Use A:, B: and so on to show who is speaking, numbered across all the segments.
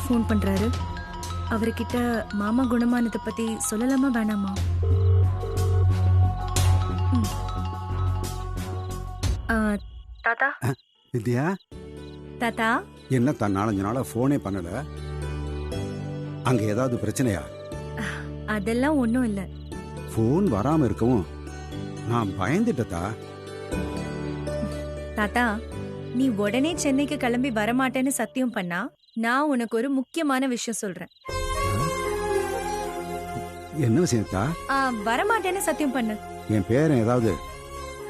A: Phone பண்றாரு. அவர்கிட்ட மாமா குணமானதை பத்தி சொல்லலாமா வேணாமா? தாத்தா.
B: வித்யா,
A: தாத்தா,
B: என்ன தான் 4 நாளா போனே பண்ணல? அங்க ஏதாவது பிரச்சனையா?
A: அதெல்லாம் ஒண்ணும் இல்ல.
B: போன் வராம இருக்கவும் நான் பயந்துட்டதா.
A: தாத்தா, நீ உடனே சென்னைக்கு கிளம்பி வரமாட்டேன்னு சத்தியம் பண்ணா நான் உனக்கு ஒரு முக்கியமான விஷயம் சொல்றேன்.
B: என்ன விஷயத்தா?
A: வரமாட்டேன்னு சத்தியம் பண்ணு.
B: என் பேரன் ஏதாவது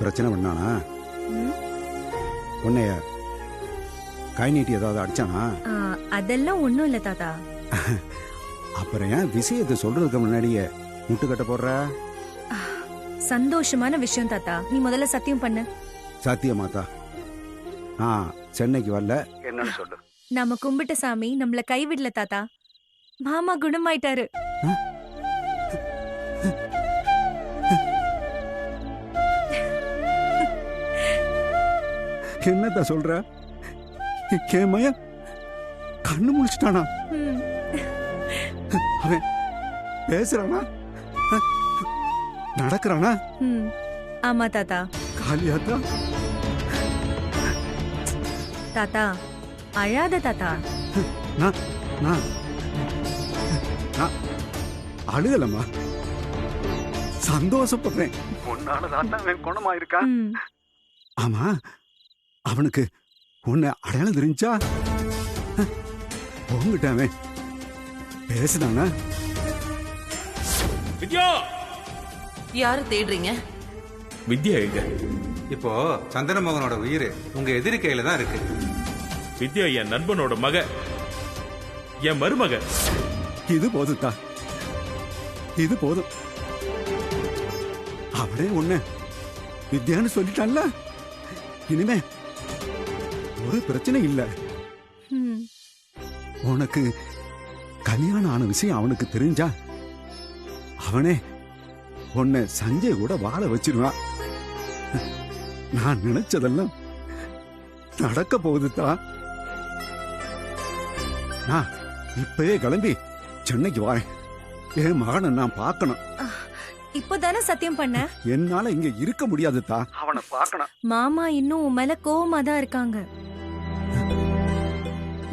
B: பிரச்சனை பண்ணானா? உன்னைய கை நீட்டி ஏதாவது அடிச்சானா?
A: அதெல்லாம் ஒண்ணும் இல்ல தாத்தா.
B: அப்புறம் ஏன் விஷயத்தை சொல்றதுக்கு முன்னாடியே முட்டுக்கட்ட போடுற?
A: சந்தோஷமான விஷயம் தாத்தா, நீ முதல்ல சத்தியம் பண்ணு.
B: சத்தியமாத்தா, நான் சென்னைக்கு வரல. என்னன்னு சொல்லு.
A: நாம கும்பிட்ட சாமி நம்மள கைவிடல தாத்தா. மாமா குணமாயிட்டாரு.
B: என்னத்தா சொல்ற? கேமய கண்ணு முழிச்சிட்டானா? அவன் பேசுறானா? நடக்கிறானா?
A: ஆமா தாத்தா.
B: காளியாத்தா,
A: தாத்தா அழாத தாத்தா.
B: நான் அழுகலம்மா, சந்தோஷப்படுறேன். உன்னாலதான் அவன் குணமாயிருக்கான். ஆமா, அவனுக்கு உன்னை அடையாளம் தெரிஞ்சா? உங்ககிட்ட அவன் பேசுனானா?
C: வித்யா,
D: யாரு தேடுறீங்க?
C: வித்யா எங்க?
E: இப்போ சந்திரமோகனோட உயிர் உங்க எதிரி கையில தான் இருக்கு.
C: வித்யா என் நண்பனோட மக, என் மருமக.
B: இது போதும்தா, இது போதும். அவனே உன்னை வித்யான்னு சொல்லிட்டான்ல, இனிமே ஒரு பிரச்சனை இல்ல. உனக்கு கல்யாணம் ஆன விஷயம் அவனுக்கு தெரிஞ்சா அவனே உன்னை சஞ்சய் கூட வாழ வச்சிருவான். நான் நினைச்சதெல்லாம் நடக்க போகுதுதான். நான் இப்பவே கிளம்பி சென்னைக்கு வரேன். என் மகனை நான் பார்க்கணும்.
A: இப்போதானே சத்தியம் பண்ண.
B: என்னால இங்க இருக்க முடியாதுதா, அவனை பார்க்கணும்.
A: மாமா இன்னும் உன் மேல கோவமா தான் இருக்காங்க.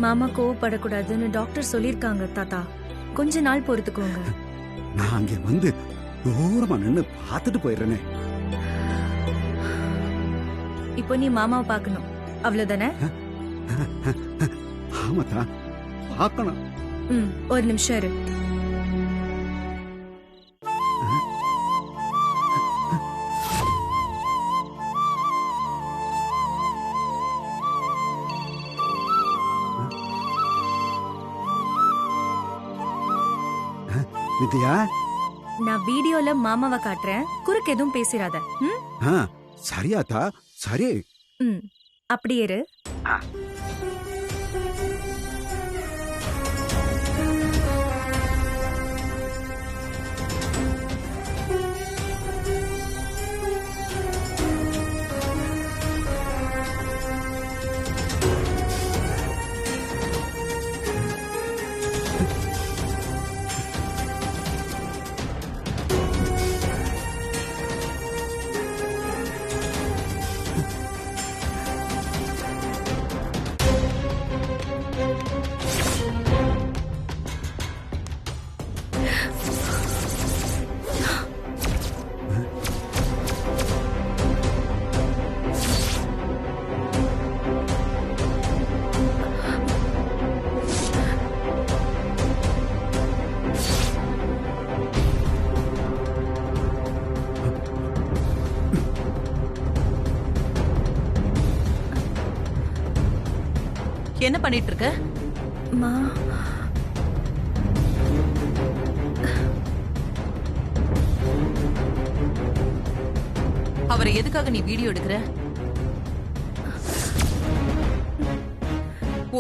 A: மாமா கோவப்படக்கூடாதுன்னு டாக்டர் சொல்லிருக்காங்க தாத்தா. கொஞ்ச நாள் பொறுத்துக்கோங்க.
B: நான் அங்க வந்து தூரமா நின்னு பார்த்துட்டு போயிடுறேனே.
A: இப்போ நீ மாமாவை பார்க்கணும், அவ்வளவுதானே?
B: ஆமாத்தா, பார்க்கணும்.
A: ஒரு நிமிஷம் இரு.
B: வித்யா,
A: நான் வீடியோல மாமாவை காட்டுறேன், குறுக்கு எதுவும் பேசிராத.
B: சரியாத்தா, சரி.
A: அப்படியே இரு.
D: என்ன பண்ணிட்டு இருக்க? அவரை எதுக்காக நீ வீடியோ எடுக்கிற?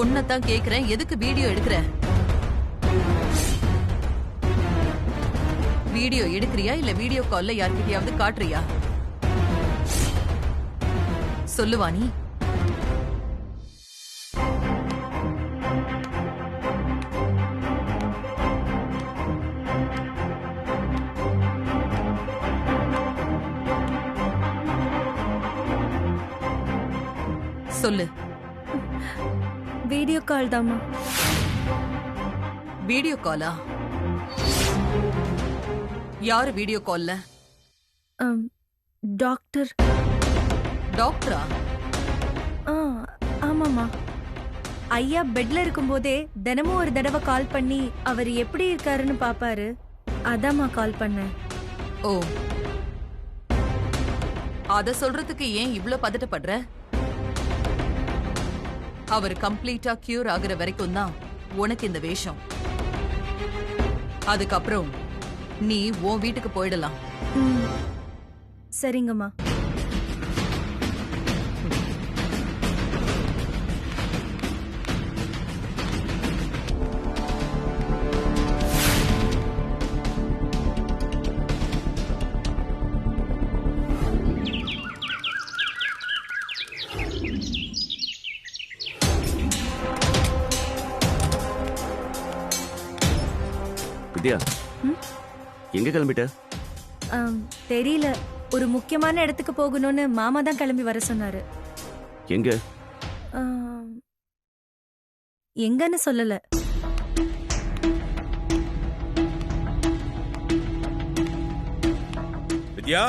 D: ஒன்னதான் கேக்குறேன், எதுக்கு வீடியோ எடுக்கிற? வீடியோ எடுக்கிறியா இல்ல வீடியோ கால்ல யார்கிட்டயாவது காட்டுறியா? சொல்லுவா நீ? சொல்லு.
A: வீடியோ கால் தாம்மா.
D: வீடியோ காலா? யாரு வீடியோ கால்ல?
A: டாக்டர்.
D: டாக்டரா?
A: ஆமாம்மா. ஐயா பெட்ல இருக்கும்போதே தினமும் ஒரு தடவை கால் பண்ணி அவர் எப்படி இருக்காருன்னு பாப்பாரு. அதாம்மா கால் பண்ணேன்.
D: ஓ, அத சொல்றதுக்கு ஏன் இவ்ளோ பதட்டப்படுற? அவர் கம்ப்ளீட்டா கியூர் ஆகுற வரைக்கும் தான் உனக்கு இந்த வேஷம். அதுக்கப்புறம் நீ உன் வீட்டுக்கு போயிடலாம்.
A: சரிங்கம்மா.
F: வித்யா, எங்க கிளம்பிட்ட?
A: தெரியல. ஒரு முக்கியமான இடத்துக்கு போகணும்னு மாமா தான் கிளம்பி வர சொன்னாரு.
F: எங்க?
A: எங்கன்னு சொல்லல.
G: வித்யா,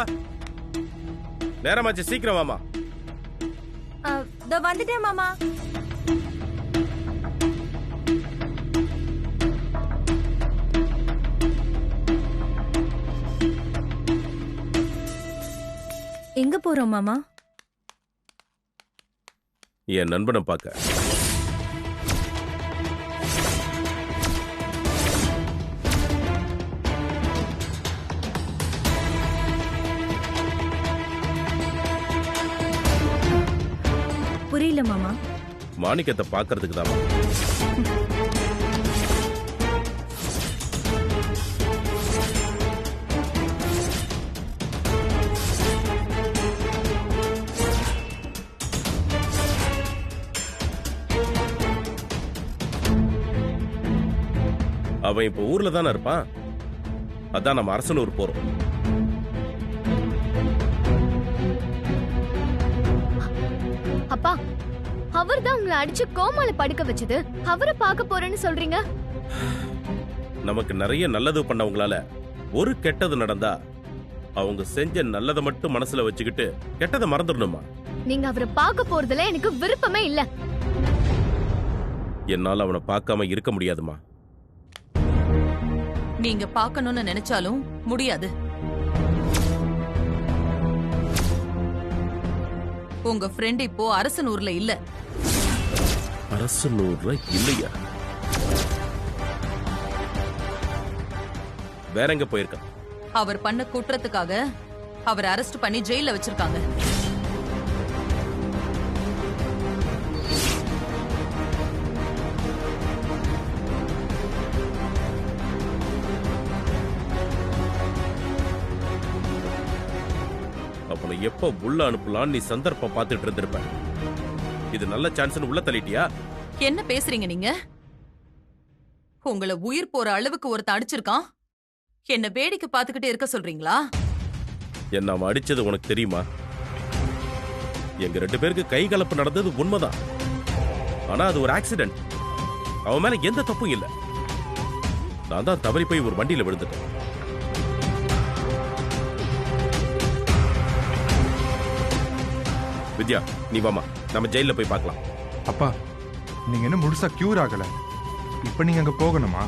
G: நேரமாச்சு, சீக்கிரம் வாமா.
A: வந்துட்டேன் மாமா. எங்க போறோம் மாமா?
G: என் நண்பனை பார்க்க.
A: புரியல மாமா.
G: மாணிக்கத்தை பார்க்கறதுக்கு தான். அவன் இப்ப ஊர்ல தானே இருப்பான். அதான் நம்ம அரசனூர் போறோம்.
H: அப்பா, அவர் தான் உங்களை அடிச்சு கோமால படுக்க வச்சது. அவரை பார்க்க போறேன்னு சொல்றீங்க.
G: நமக்கு நிறைய நல்லது பண்ணவங்களால ஒரு கெட்டது நடந்தா அவங்க செஞ்ச நல்லதை மட்டும் மனசுல வச்சுக்கிட்டு கெட்டதை மறந்துடணுமா?
H: நீங்க அவரை பார்க்க போறதுல எனக்கு விருப்பமே இல்ல.
G: என்னால அவனை பார்க்காம இருக்க முடியாதுமா.
D: நீங்க பார்க்கணும்னு நினைச்சாலும் முடியாது. உங்க ஃப்ரெண்ட் இப்போ அரசனூர்ல இல்ல.
G: அரசனூர்ல இல்லையா? வேற எங்க போயிருக்க?
D: அவர் பண்ண குற்றத்துக்காக அவர் அரெஸ்ட் பண்ணி ஜெயில வச்சிருக்காங்க.
G: அவனை எப்ப உள்ள அனுப்பலாம் நீ சந்தர்ப்பம் பார்த்துட்டு இருந்திருப்ப. இது நல்ல சான்ஸ் உள்ள தள்ளிட்டியா?
D: என்ன பேசுறீங்க நீங்க? உங்களை உயிர் போற அளவுக்கு ஒருத்தன் அடிச்சிருக்கான். என்ன வேடிக்கை பார்த்துக்கிட்டே இருக்க சொல்றீங்களா?
G: என்ன அவன் அடிச்சது உனக்கு தெரியுமா? எங்க 2 பேருக்கு கை கலப்பு நடந்தது உண்மைதான். ஆனா அது ஒரு ஆக்சிடென்ட். அவன் மேல எந்த தப்பும் இல்ல. நான் தான் தவறி போய் ஒரு வண்டியில விழுந்துட்டேன். வித்யா, நீ வாமா, நம்ம ஜெயில போய் பார்க்கலாம்.
I: அப்பா, நீங்க என்ன முழுசா கியூர் ஆகல. இப்ப நீங்க அங்க போகணுமா?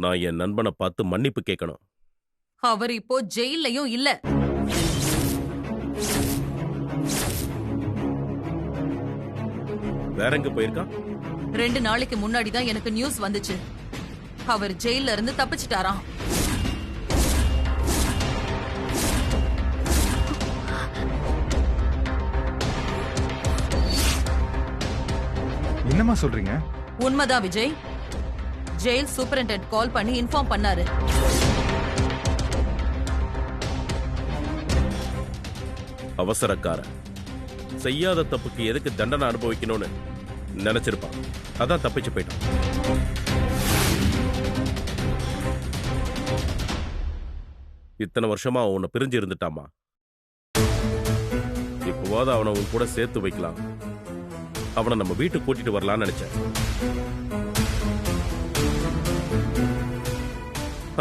G: நான் என் நண்பனை பார்த்து மன்னிப்பு கேட்கணும்.
D: அவர் இப்போ ஜெயிலையும் இல்ல.
G: வேற எங்க போயிருக்கான்?
D: 2 நாளைக்கு முன்னாடி தான் எனக்கு நியூஸ் வந்துச்சு. அவர் ஜெயில இருந்து தப்பிச்சிட்டாராம்.
I: என்னமா சொல்றீங்க?
D: உண்மைதான் விஜய். ஜெயில் சூப்பரண்டென்ட் கால் பண்ணி இன்ஃபார்ம் பண்ணாரு.
G: அவசரக்கார செய்யாத தப்புக்கு எதுக்கு தண்டனை அனுபவிக்கணும்னு நினைச்சிருப்பான். அதான் தப்பிச்சு போயிட்டான். இத்தனை வருஷமா உன்னை பிரிஞ்சு இருந்துட்டாமா. எப்போவாவது அவனை உன் கூட சேர்த்து வைக்கலாம், அவனை நம்ம வீட்டுக்கு கூட்டிட்டு வரலாம்னு நினைச்சேன்.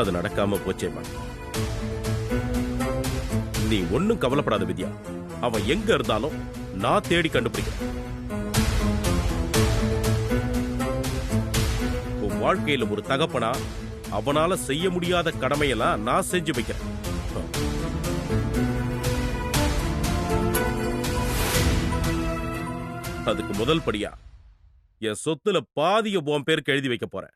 G: அது நடக்காம போச்சேம்மா. நீ ஒன்னும் கவலைப்படாத வித்யா, அவன் எங்க இருந்தாலும் நான் தேடி கண்டுபிடிக்கிறேன். உன் வாழ்க்கையில ஒரு தகப்பனா அவனால செய்ய முடியாத கடமையெல்லாம் நான் செஞ்சு வைக்கிறேன். அதுக்கு முதல் படியா என் சொத்துல பாதிய உன் பேருக்கு எழுதி வைக்க போறேன்.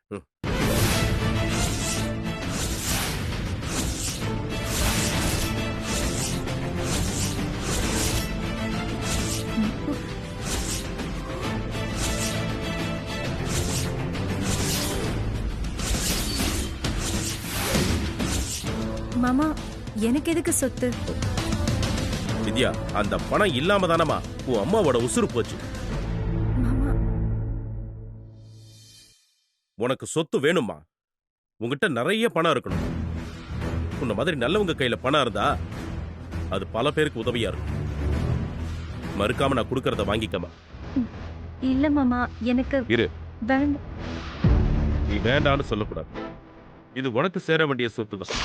A: மாமா, எனக்கு எதுக்கு சொத்து?
G: வித்யா, அந்த பணம் இல்லாம தானமா உன் அம்மாவோட உசுறு போச்சு.
A: மாமா,
G: உனக்கு சொத்து வேணுமா? உங்ககிட்ட நிறைய பணம் இருக்கணும். உன்ன மாதிரி நல்லவங்க கையில பணம் இருந்தா அது பல பேருக்கு உதவியா இருக்கும். மறுக்காம நான் கொடுக்கறத வாங்கிக்கமா.
A: இல்ல மாமா, எனக்கு
G: இரு.
A: வேண்டாம்.
G: நீ வேண்டான்னு சொல்லக்கூடாது. இது உனக்கு சேர வேண்டிய சொத்து தான்.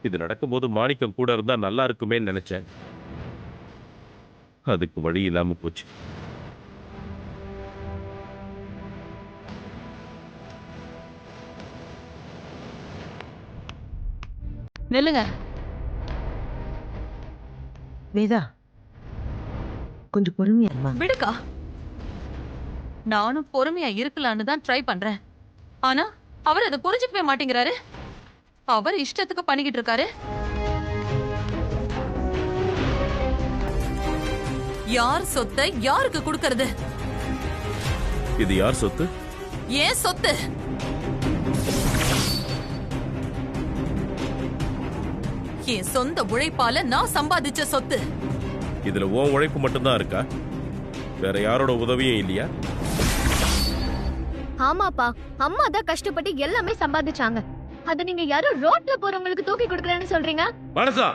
G: இது நடக்கும்போது மாணிக்கம் கூட இருந்தா நல்லா இருக்குமே நினைச்சேன். அதுக்கு வழி இல்லாம போச்சு.
J: நில்லுங்க.
K: வேதா, கொஞ்சம் பொறுமையா இருமா.
D: விடுக்கா, நானும் பொறுமையா இருக்கலான்னு தான் ட்ரை பண்றேன். ஆனா அவர் அதை புரிஞ்சுக்கவே மாட்டேங்கிறாரு. அவர் இஷ்டத்துக்கு பண்ணிக்கிட்டு இருக்காரு. யார் சொத்தை யாருக்கு கொடுக்கறது?
G: இது யார் சொத்து?
D: ஏன் சொத்து? என் சொந்த உழைப்பால நான் சம்பாதிச்ச சொத்து.
G: இதுல உன் உழைப்பு மட்டும்தான் இருக்கா? வேற யாரோட உதவியும் இல்லையா?
H: ஆமாப்பா, அம்மா தான் கஷ்டப்பட்டு எல்லாமே சம்பாதிச்சாங்க. அத நீங்க யாரோ ரோட்ல போறவங்களுக்கு தூக்கி கொடுக்கறேன்னு சொல்றீங்க?
G: மனசா,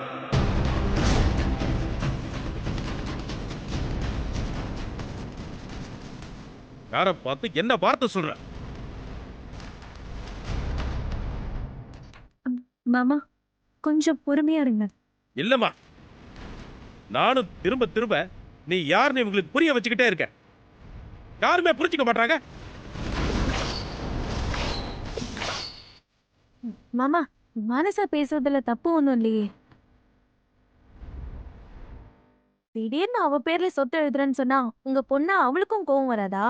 G: யார பார்த்து என்ன வார்த்தை சொல்ற?
A: மாமா, கொஞ்சம் பொறுமையா இருங்க.
G: இல்லம்மா, நானும் திரும்ப திரும்ப நீ யாருன்னு இவங்களுக்கு புரிய வச்சுக்கிட்டே இருக்க. யாருமே புரிஞ்சுக்க மாட்டாங்க.
A: மாமா, மனசா பேசுறதுல தப்பு ஒண்ணும் இல்லையே. திடீர்னு அவ பேர்ல சொத்து எழுதுறேன்னு சொன்னா உங்க பொண்ணு அவளுக்கும் கோவம் வராதா?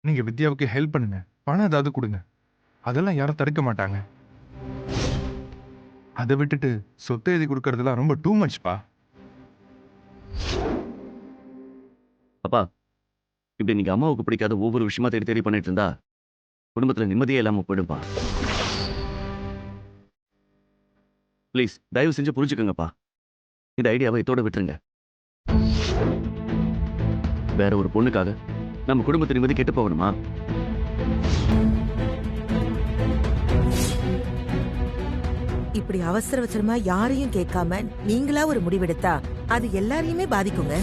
I: நீங்க வித்யாவுக்கு ஹெல்ப் பண்ணுங்க, பணம் ஏதாவது கொடுங்க, அதெல்லாம் யாரும் தடுக்க மாட்டாங்க. அதை விட்டுட்டு சொத்து எழுதி கொடுக்கறதுலாம் ரொம்ப டூ மச்பா.
F: அப்பா, இப்படி நீங்க அம்மாவுக்கு பிடிக்காத ஒவ்வொரு விஷயமா தேடி தேடி பண்ணிட்டு இருந்தா குடும்பத்துல நிம்மதியே இல்லாம போயிடும்பா. ப்ளீஸ் தயவு செஞ்சு புரிஞ்சுக்கோங்கப்பா. இந்த ஐடியாவை இதோட விட்டுருங்க. வேற ஒரு பொண்ணுக்காக நம்ம குடும்பத்தை நிம்மதி கெட்டு போகணுமா?
K: இப்படி அவசர அவசரமா யாரையும் கேட்காம நீங்களா ஒரு முடிவெடுத்தா அது எல்லாரையுமே பாதிக்குங்க.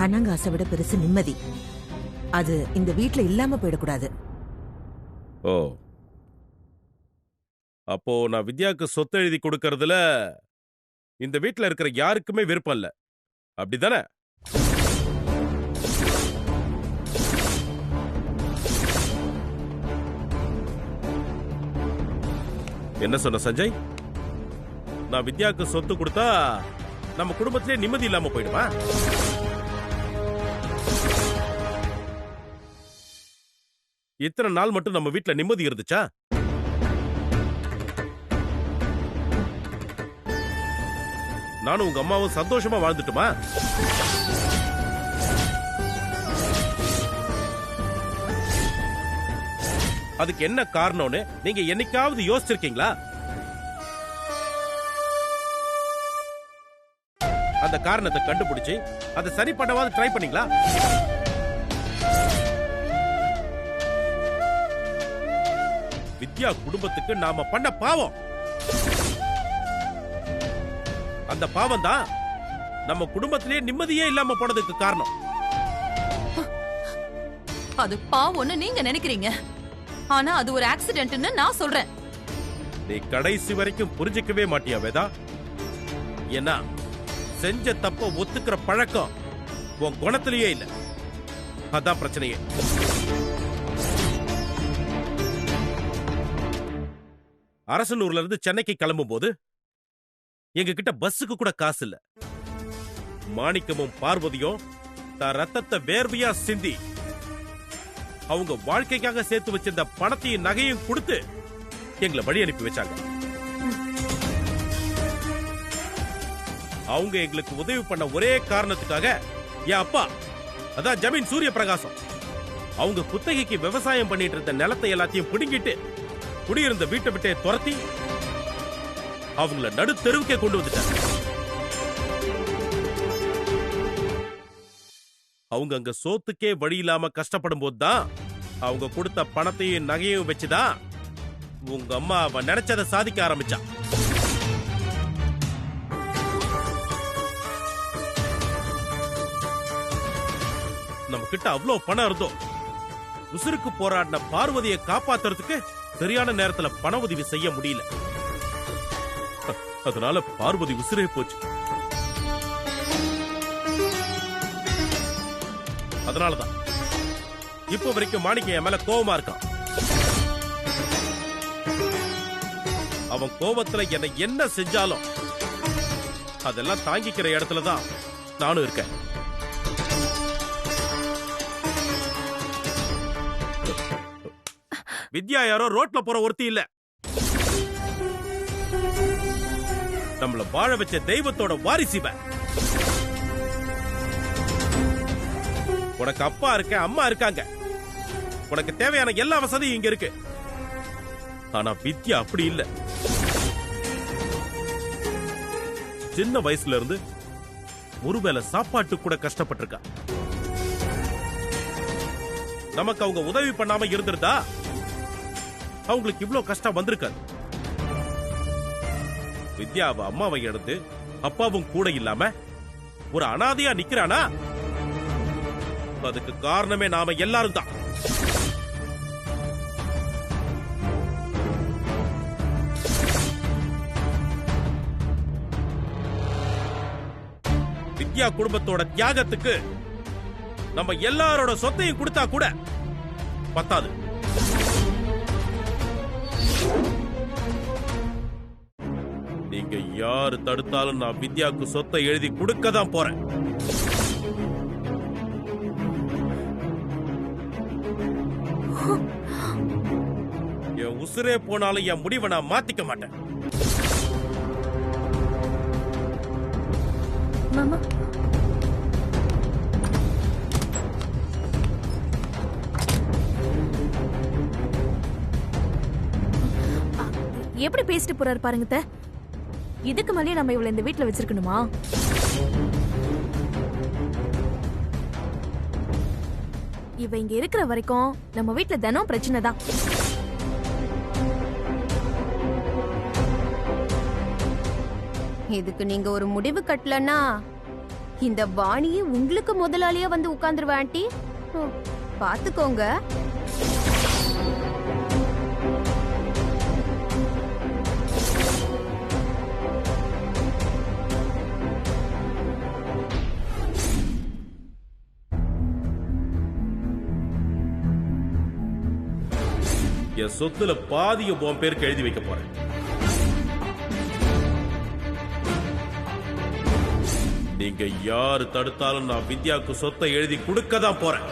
K: பணங்காசை விட பெருசு நிம்மதி. அது இந்த வீட்ல இல்லாம போயிடக்கூடாது.
G: ஓ, அப்போ நான் வித்யாவுக்கு சொத்து எழுதி கொடுக்கறதுல இந்த வீட்டுல இருக்கிற யாருக்குமே விருப்பம் இல்ல, அப்படிதானே? என்ன சொன்ன சஞ்சய்? நான் வித்யாவுக்கு சொத்து கொடுத்தா நம்ம குடும்பத்திலே நிம்மதி இல்லாம போயிடுமா? இத்தனை நாள் மட்டும் நம்ம வீட்டுல நிம்மதி இருந்துச்சா? நானும் உங்க அம்மாவும் சந்தோஷமா வாழ்ந்துட்டுமா? அதுக்கு என்ன காரணம்னு நீங்க என்னைக்காவது யோசிச்சிருக்கீங்களா? அந்த காரணத்தை கண்டுபிடிச்சு அதை சரி பண்ணவாது ட்ரை பண்ணீங்களா? வித்யா குடும்பத்துக்கு நாம பண்ண பாவம், அந்த பாவம் தான் நம்ம குடும்பத்திலேயே நிம்மதியே இல்லாம போனதுக்கு காரணம்.
D: அது பாவம்னு நீங்க நினைக்கிறீங்க, ஆனா அது ஒரு ஆக்சிடென்ட்னு நான் சொல்றேன்.
G: நீ கடைசி வரைக்கும் புரிஞ்சுக்கவே மாட்டியா வேதா? ஏன்னா செஞ்ச தப்ப ஒத்துக்கிற பழக்கம் உன் குணத்திலேயே இல்ல. அதான் பிரச்சனையே. அரசனூர்ல இருந்து சென்னைக்கு கிளம்பும் போது எங்க கிட்ட பஸ்ஸுக்கு கூட காசு இல்ல. மாணிக்கமும் பார்வதியும் தான் ரத்தத்தை வேர்வையா சிந்தி அவங்க வாழ்க்கைக்காக சேர்த்து வச்சிருந்த பணத்தையும் நகையும் கொடுத்து எங்களை வழி அனுப்பி வச்சாங்க. அவங்க எங்களுக்கு உதவி பண்ண ஒரே காரணத்துக்காக என் அப்பா, அதான் ஜமீன் சூரிய பிரகாசம், அவங்க குத்தகைக்கு விவசாயம் பண்ணிட்டு இருந்த நிலத்தை எல்லாத்தையும் பிடுங்கிட்டு குடியிருந்த வீட்டை விட்டே துரத்தி அவங்கள நடு தெருவுக்கே கொண்டு வந்துட்டாங்க. அவங்க அங்க சோத்துக்கே வழி இல்லாம கஷ்டப்படும் போதுதான் அவங்க கொடுத்த பணத்தையும் நகையும் வச்சுதான் உங்க அம்மா அவன் நினைச்சதை சாதிக்க ஆரம்பிச்சா. நம்ம கிட்ட அவ்வளவு பணம் இருந்தோம். உசுருக்கு போராடின பார்வதியை காப்பாத்துறதுக்கு சரியான நேரத்துல பண உதவி செய்ய முடியல. அதனால பார்வதி உசுரே போச்சு. அதனாலதான் இப்ப வரைக்கும் மாணிக்கம் என் மேல கோவமா இருக்கான். அவன் கோவத்துல என்னை என்ன செஞ்சாலும் அதெல்லாம் தாங்கிக்கிற இடத்துலதான் நானும் இருக்கேன். வித்யா யாரோ ரோட்ல போற ஒருத்தி இல்ல, நம்மள வாழ வச்ச தெய்வத்தோட வாரிசு இவ. உனக்கு அப்பா இருக்க, அம்மா இருக்காங்க, உனக்கு தேவையான எல்லா வசதியும் இங்க இருக்கு. ஆனா வித்யா அப்படி இல்ல. சின்ன வயசுல இருந்து ஒருவேளை சாப்பாட்டு கூட கஷ்டப்பட்டிருக்கா. நமக்கு அவங்க உதவி பண்ணாம இருந்திருந்தா அவங்களுக்கு இவ்வளவு கஷ்டம் வந்திருக்காது. வித்யா அவ அம்மாவை எடுத்து அப்பாவும் கூட இல்லாம ஒரு அனாதையா நிக்கிறானா, அதுக்கு காரணமே நாம எல்லாரும் தான். வித்யா குடும்பத்தோட தியாகத்துக்கு நம்ம எல்லாரோட சொத்தையும் கொடுத்தா கூட பத்தாது. நீங்க யாரு தடுத்தாலும் நான் வித்யாவுக்கு சொத்தை எழுதி கொடுக்க தான் போறேன். என் உசுரே போனாலும் என் முடிவை நான் மாத்திக்க மாட்டேன்.
A: மாமா, எப்படி பேசிட்டு போறாரு பாருங்க அத்தை. இதுக்கு மேலே நம்ம இவளை இந்த வீட்டுல வச்சிருக்கணுமா? இவ இங்க இருக்கிற வரைக்கும் நம்ம வீட்டுல தினம் பிரச்சனை தான்.
H: இதுக்கு நீங்க ஒரு முடிவு கட்டலன்னா இந்த வாணியே உங்களுக்கு முதலாளியா வந்து உட்கார்ந்துருவா ஆண்டி. பாத்துக்கோங்க.
G: என் சொத்துல பாதிய உன் பேருக்கு எழுதி வைக்க போறேன். நீங்க யாரு தடுத்தாலும் நான் வித்யாவுக்கு சொத்தை எழுதி கொடுக்க தான் போறேன்.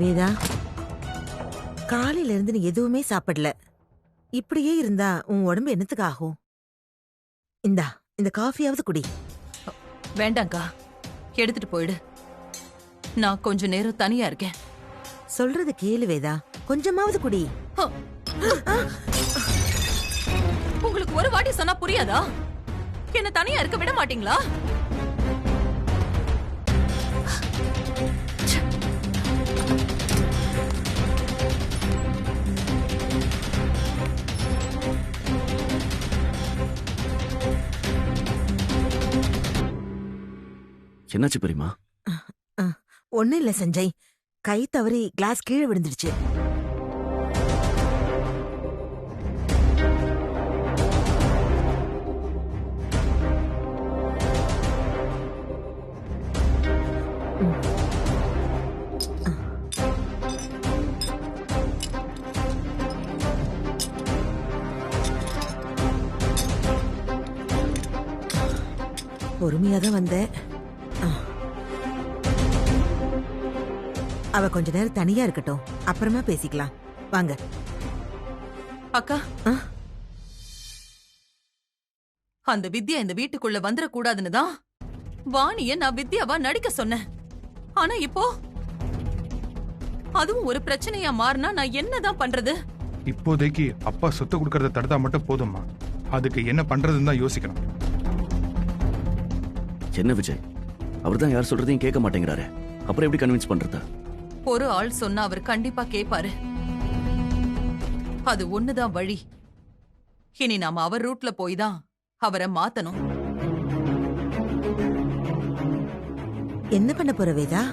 K: வேதா, காலையில இருந்து நீ எதுவுமே சாப்பிடல. இப்படியே இருந்தா உன் உடம்பு என்னத்துக்கு ஆகும்? இந்தா, இந்த காஃபியாவது குடி.
D: வேண்டாங்க்கா, எடுத்துட்டு போயிடு. நான் கொஞ்ச நேரம் தனியா இருக்கேன்.
K: சொல்றது கேளு வேதா, கொஞ்சமாவது குடி.
D: உங்களுக்கு ஒரு வாட்டி சொன்னா புரியாதா? என்ன தனியா இருக்க விட மாட்டீங்களா?
F: என்னாச்சு பெரியமா?
K: ஒண்ணும் இல்ல சஞ்சய், கை தவறி கிளாஸ் கீழே விழுந்துடுச்சு. பொறுமையாதான் வந்தேன். அவ கொஞ்ச நேரம் தனியா இருக்கட்டும், அப்புறமா பேசிக்கலாம். வாங்க.
D: அக்கா, அந்த வித்யா இந்த வீட்டுக்குள்ள வந்துடக்கூடாதுன்னு தான் வாணிய நான் வித்யாவா நடிக்க சொன்னேன். ஆனா இப்போ அதுவும் ஒரு பிரச்சனையா மாறினா நான் என்னதான் பண்றது?
I: இப்போதைக்கு அப்பா சொத்து கொடுக்கறத தடுத்தா மட்டும் போதும்மா. அதுக்கு என்ன பண்றதுன்னு தான் யோசிக்கணும்.
F: என்ன விஜய், அவர்தான் யார் சொல்றதையும் கேட்க மாட்டேங்கிறாரு. அப்புறம் எப்படி கன்வின்ஸ் பண்றது?
D: ஒரு ஆள் சொன்னா அவர் கண்டிப்பா கேட்பாரு. அது ஒண்ணுதான் வழி. இனி நாம அவர் ரூட்ல போய் தான் அவரை மாத்தணும்.
K: என்ன பண்ண போற வேதா?